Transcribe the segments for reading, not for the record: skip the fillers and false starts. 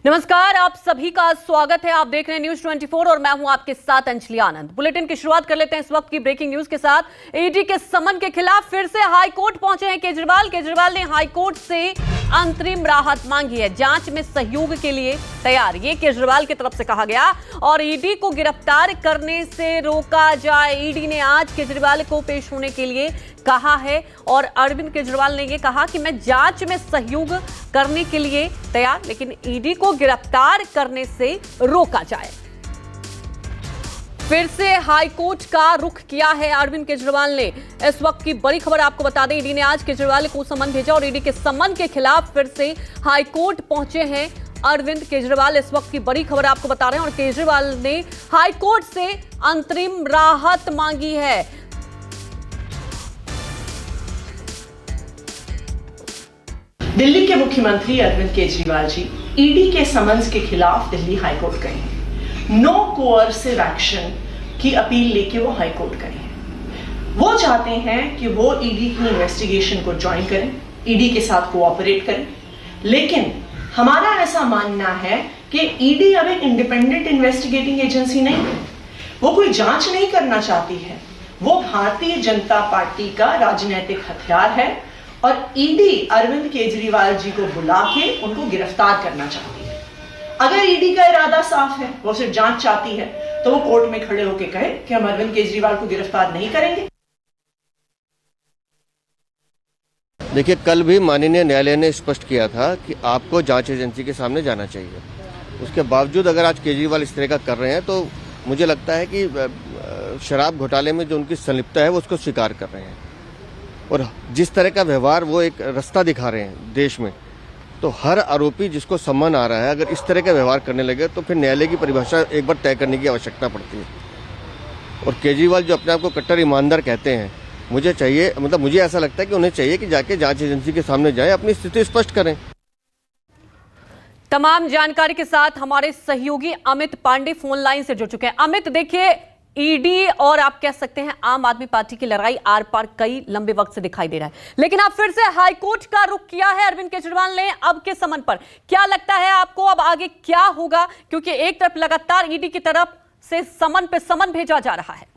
नमस्कार, आप सभी का स्वागत है। आप देख रहे हैं न्यूज 24 और मैं हूं आपके साथ अंजलि आनंद। बुलेटिन की शुरुआत कर लेते हैं इस वक्त की ब्रेकिंग न्यूज के साथ। ईडी के समन के खिलाफ फिर से हाईकोर्ट पहुंचे हैं केजरीवाल ने हाईकोर्ट से अंतरिम राहत मांगी है, जांच में सहयोग के लिए तैयार, ये केजरीवाल की तरफ से कहा गया। और ईडी को गिरफ्तार करने से रोका जाए, ईडी ने आज केजरीवाल को पेश होने के लिए कहा है। और अरविंद केजरीवाल ने यह कहा कि मैं जांच में सहयोग करने के लिए तैयार, लेकिन ईडी को गिरफ्तार करने से रोका जाए। फिर से हाईकोर्ट का रुख किया है अरविंद केजरीवाल ने। इस वक्त की बड़ी खबर आपको बता दें, ईडी ने आज केजरीवाल को समन भेजा और ईडी के समन के खिलाफ फिर से हाईकोर्ट पहुंचे हैं अरविंद केजरीवाल। इस वक्त की बड़ी खबर आपको बता रहे हैं और केजरीवाल ने हाईकोर्ट से अंतरिम राहत मांगी है। दिल्ली के मुख्यमंत्री अरविंद केजरीवाल जी ईडी के समन्स के खिलाफ दिल्ली हाईकोर्ट गए हैं। नो कोअर्सिव एक्शन की अपील लेके वो हाईकोर्ट गए हैं। वो चाहते हैं कि वो ईडी की इन्वेस्टिगेशन को ज्वाइन करें, ईडी के साथ कोऑपरेट करें, लेकिन हमारा ऐसा मानना है कि ईडी अब एक इंडिपेंडेंट इन्वेस्टिगेटिंग एजेंसी नहीं है। वो कोई जांच नहीं करना चाहती है, वो भारतीय जनता पार्टी का राजनीतिक हथियार है और ईडी अरविंद केजरीवाल जी को बुला के उनको गिरफ्तार करना चाहती है। अगर ईडी का इरादा साफ है, वो सिर्फ जांच चाहती है, तो वो कोर्ट में खड़े होकर कहे कि हम अरविंद केजरीवाल को गिरफ्तार नहीं करेंगे। देखिए, कल भी माननीय न्यायालय ने स्पष्ट किया था कि आपको जांच एजेंसी के सामने जाना चाहिए। उसके बावजूद अगर आज केजरीवाल इस तरह का कर रहे हैं तो मुझे लगता है कि शराब घोटाले में जो उनकी संलिप्तता है वो उसको स्वीकार कर रहे हैं। और जिस तरह का व्यवहार वो एक रास्ता दिखा रहे हैं देश में, तो हर आरोपी जिसको सम्मान आ रहा है अगर इस तरह का व्यवहार करने लगे तो फिर न्यायालय की परिभाषा एक बार तय करने की आवश्यकता पड़ती है। और केजरीवाल जो अपने आप को कट्टर ईमानदार कहते हैं, मुझे ऐसा लगता है कि उन्हें चाहिए कि जाके जांच एजेंसी के सामने जाएं, अपनी स्थिति स्पष्ट करें। तमाम जानकारी के साथ हमारे सहयोगी अमित पांडे फोन लाइन से जुड़ चुके हैं। अमित, देखिए, ईडी और आप कह सकते हैं आम आदमी पार्टी की लड़ाई आर पार कई लंबे वक्त से दिखाई दे रहा है, लेकिन अब फिर से हाईकोर्ट का रुख किया है अरविंद केजरीवाल ने अब के समन पर। क्या लगता है आपको अब आगे क्या होगा, क्योंकि एक तरफ लगातार ईडी की तरफ से समन पे समन भेजा जा रहा है।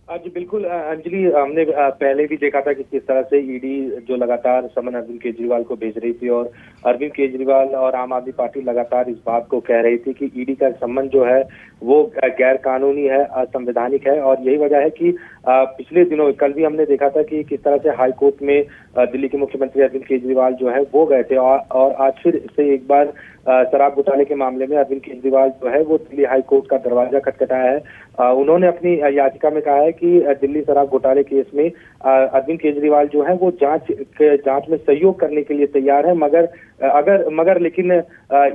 जी बिल्कुल अंजलि, हमने पहले भी देखा था कि किस तरह से ईडी जो लगातार समन अरविंद केजरीवाल को भेज रही थी और अरविंद केजरीवाल और आम आदमी पार्टी लगातार इस बात को कह रही थी कि ईडी का समन जो है वो गैर कानूनी है, असंवैधानिक है। और यही वजह है कि पिछले दिनों कल भी हमने देखा था कि किस तरह से हाईकोर्ट में दिल्ली के मुख्यमंत्री अरविंद केजरीवाल जो है वो गए थे और आज फिर से एक बार शराब घोटाले के मामले में अरविंद केजरीवाल जो है वो दिल्ली हाईकोर्ट का दरवाजा खटखटाया है। उन्होंने अपनी याचिका में कहा है कि दिल्ली शराब घोटाले केस में अरविंद केजरीवाल जो है वो जांच में सहयोग करने के लिए तैयार है, मगर लेकिन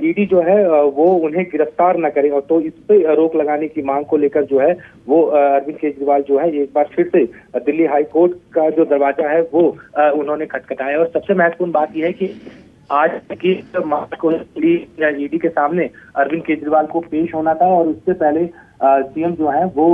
ईडी जो है वो उन्हें गिरफ्तार न करे। और तो इस पे रोक लगाने की मांग को लेकर जो है वो अरविंद केजरीवाल जो है एक बार फिर से दिल्ली हाईकोर्ट का जो दरवाजा है वो उन्होंने खटखटाया। और सबसे महत्वपूर्ण बात यह है कि आज की मार्च को ईडी के सामने अरविंद केजरीवाल को पेश होना था और उससे पहले सीएम जो है वो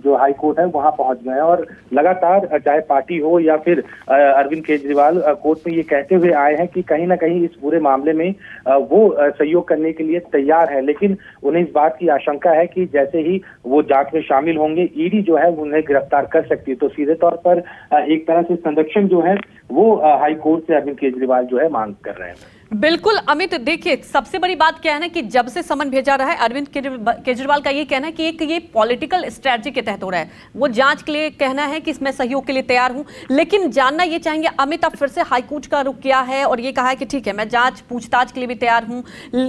जो हाई कोर्ट है वहां पहुंच गए हैं। और लगातार चाहे पार्टी हो या फिर अरविंद केजरीवाल कोर्ट में ये कहते हुए आए हैं कि कहीं ना कहीं इस पूरे मामले में वो सहयोग करने के लिए तैयार है, लेकिन उन्हें इस बात की आशंका है कि जैसे ही वो जांच में शामिल होंगे ईडी जो है उन्हें गिरफ्तार कर सकती है। तो सीधे तौर पर एक तरह से संरक्षण जो है वो हाई कोर्ट से अरविंद केजरीवाल जो है मांग कर रहे हैं। बिल्कुल अमित, देखिए, सबसे बड़ी बात क्या है ना कि जब से समन भेजा रहा है अरविंद केजरीवाल का ये कहना है कि एक ये पॉलिटिकल स्ट्रेटजी के तहत हो रहा है। वो जांच के लिए कहना है कि इसमें सहयोग के लिए तैयार हूं, लेकिन जानना ये चाहेंगे अमित, अब फिर से हाईकोर्ट का रुख किया है और ये कहा है कि ठीक है, मैं जांच पूछताछ के लिए भी तैयार हूं,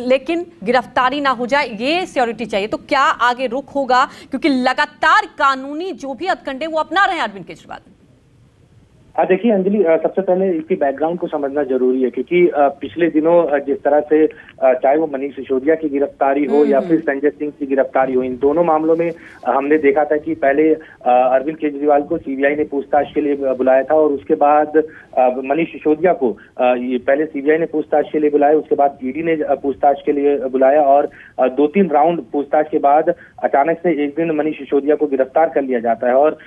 लेकिन गिरफ्तारी ना हो जाए, ये सिक्योरिटी चाहिए। तो क्या आगे रुख होगा, क्योंकि लगातार कानूनी जो भी हथकंडे वो अपना रहे हैं अरविंद केजरीवाल? देखिए अंजलि, सबसे पहले इसकी बैकग्राउंड को समझना जरूरी है, क्योंकि पिछले दिनों जिस तरह से चाहे वो मनीष सिसोदिया की गिरफ्तारी हो या फिर संजय सिंह की गिरफ्तारी हो, इन दोनों मामलों में हमने देखा था कि पहले अरविंद केजरीवाल को सीबीआई ने पूछताछ के लिए बुलाया था और उसके बाद मनीष सिसोदिया को पहले सीबीआई ने पूछताछ के लिए बुलाया, उसके बाद ईडी ने पूछताछ के लिए बुलाया और 2-3 राउंड पूछताछ के बाद अचानक से एक दिन मनीष सिसोदिया को गिरफ्तार कर लिया जाता है। और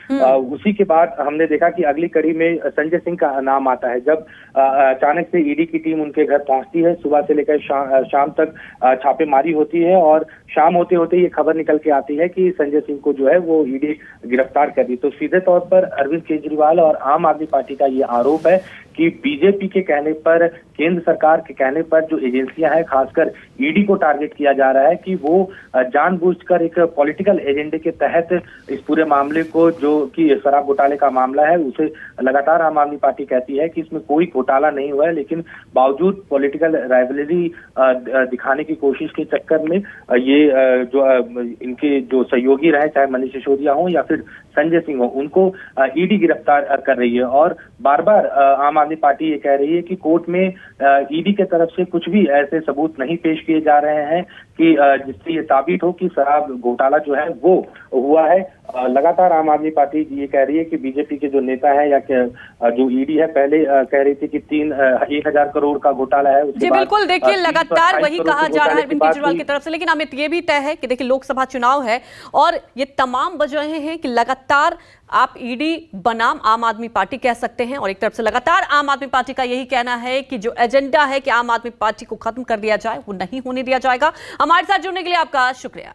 उसी के बाद हमने देखा कि अगली कड़ी में उसमें संजय सिंह का नाम आता है। जब अचानक से ईडी की टीम उनके घर पहुंचती है, सुबह से लेकर शाम तक छापेमारी होती है और शाम होते होते ये खबर निकल के आती है कि संजय सिंह को जो है वो ईडी गिरफ्तार कर दी। तो सीधे तौर पर अरविंद केजरीवाल और आम आदमी पार्टी का ये आरोप है कि बीजेपी के कहने पर, केंद्र सरकार के कहने पर जो एजेंसियां हैं, खासकर ईडी को टारगेट किया जा रहा है कि वो जानबूझकर एक पॉलिटिकल एजेंडे के तहत इस पूरे मामले को, जो कि शराब घोटाले का मामला है, उसे लगातार आम आदमी पार्टी कहती है कि इसमें कोई घोटाला नहीं हुआ है, लेकिन बावजूद पॉलिटिकल राइवलरी दिखाने की कोशिश के चक्कर में ये जो इनके जो सहयोगी रहे, चाहे मनीष सिसोदिया हो या फिर संजय सिंह हो, उनको ईडी गिरफ्तार कर रही है। और बार बार आम आदमी पार्टी ये कह रही है कि कोर्ट में ईडी के तरफ से कुछ भी ऐसे सबूत नहीं पेश किए जा रहे हैं कि जिससे ये साबित हो कि शराब घोटाला जो है वो हुआ है। लगातार आम आदमी पार्टी ये कह रही है कि बीजेपी के जो नेता है या जो ईडी है, पहले कह रही थी कि 1,000 करोड़ का घोटाला है। जी बिल्कुल, देखिए लगातार वही कहा जा रहा है अरविंद केजरीवाल की तरफ से। लेकिन अमित, ये भी तय है कि देखिए लोकसभा चुनाव है और ये तमाम वजहें हैं कि लगातार आप ईडी बनाम आम आदमी पार्टी कह सकते हैं, और एक तरफ से लगातार आम आदमी पार्टी का यही कहना है कि जो एजेंडा है कि आम आदमी पार्टी को खत्म कर दिया जाए, वो नहीं होने दिया जाएगा। हमारे साथ जुड़ने के लिए आपका शुक्रिया।